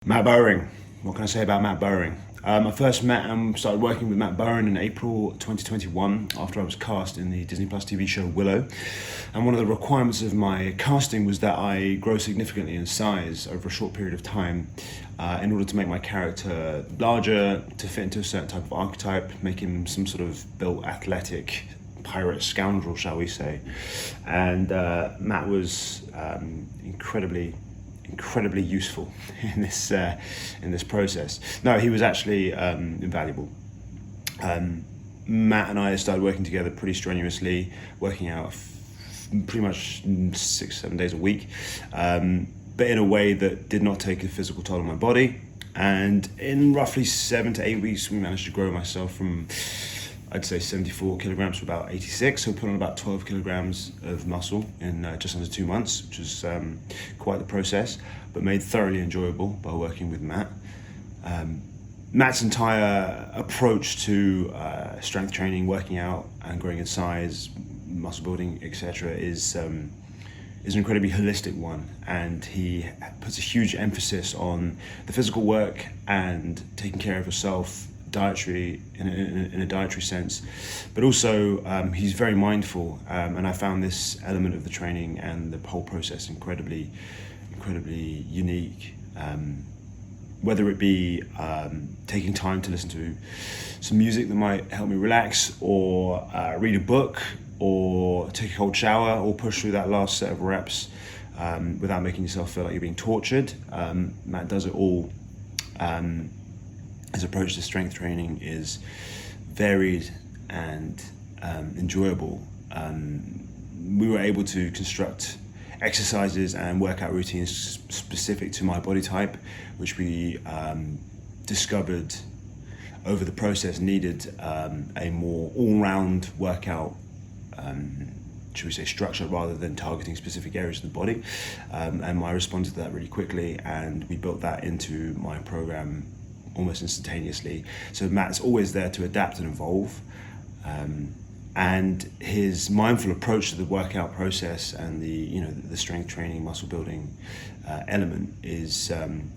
Matt Bowring. What can I say about Matt Bowring? I first met and started working with Matt Bowring in April 2021 after I was cast in the Disney Plus TV show Willow. And one of the requirements of my casting was that I grow significantly in size over a short period of time in order to make my character larger, to fit into a certain type of archetype, make him some sort of built athletic pirate scoundrel, shall we say. And Matt was incredibly useful in this process. No, he was actually invaluable. Matt and I started working together pretty strenuously, working out pretty much 6-7 days a week, but in a way that did not take a physical toll on my body. And in roughly 7 to 8 weeks, we managed to grow myself from, I'd say, 74 kilograms to about 86. So we put on about 12 kilograms of muscle in just under 2 months, which was quite the process, but made thoroughly enjoyable by working with Matt. Matt's entire approach to strength training, working out and growing in size, muscle building, etc. is an incredibly holistic one, and he puts a huge emphasis on the physical work and taking care of yourself dietary in a dietary sense, but also he's very mindful, and I found this element of the training and the whole process incredibly unique, whether it be taking time to listen to some music that might help me relax, or read a book, or take a cold shower, or push through that last set of reps without making yourself feel like you're being tortured. Matt does it all. His approach to strength training is varied and enjoyable. We were able to construct exercises and workout routines specific to my body type, which we discovered over the process needed a more all-round workout, should we say, structure, rather than targeting specific areas of the body. And I responded to that really quickly, and we built that into my program almost instantaneously. So Matt's always there to adapt and evolve, and his mindful approach to the workout process and the strength training, muscle building element is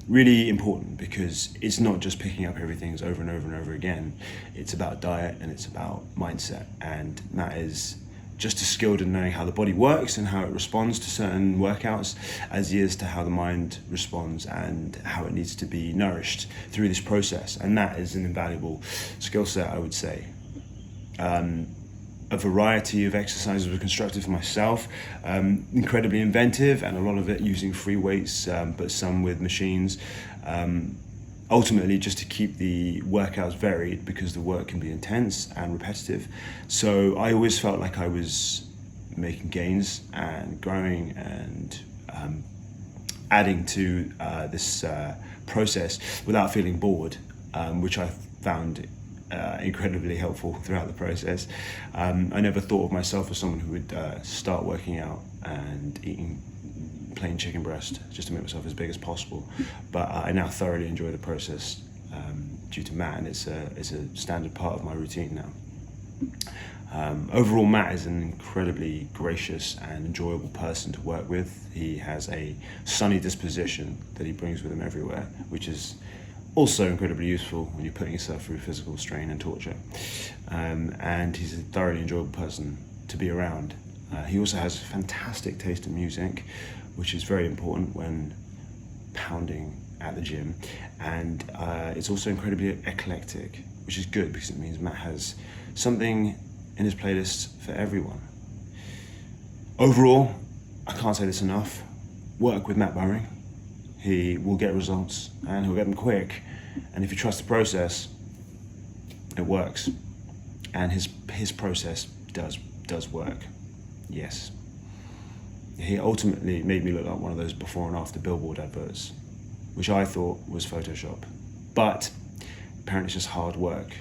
really important, because it's not just picking up everything over and over and over again. It's about diet and it's about mindset, and Matt is just as skilled in knowing how the body works and how it responds to certain workouts as he is to how the mind responds and how it needs to be nourished through this process. And that is an invaluable skill set, I would say. A variety of exercises were constructed for myself, incredibly inventive, and a lot of it using free weights, but some with machines. Ultimately, just to keep the workouts varied, because the work can be intense and repetitive. So I always felt like I was making gains and growing and adding to this process without feeling bored, which I found incredibly helpful throughout the process. I never thought of myself as someone who would start working out and eating plain chicken breast just to make myself as big as possible, but I now thoroughly enjoy the process due to Matt, and it's a standard part of my routine now. Overall, Matt is an incredibly gracious and enjoyable person to work with. He has a sunny disposition that he brings with him everywhere, which is also incredibly useful when you're putting yourself through physical strain and torture. And he's a thoroughly enjoyable person to be around. He also has a fantastic taste in music, which is very important when pounding at the gym. And it's also incredibly eclectic, which is good, because it means Matt has something in his playlist for everyone. Overall, I can't say this enough: work with Matt Bowring. He will get results, and he'll get them quick. And if you trust the process, it works. And his process does work. Yes. He ultimately made me look like one of those before and after billboard adverts, which I thought was Photoshop. But apparently it's just hard work.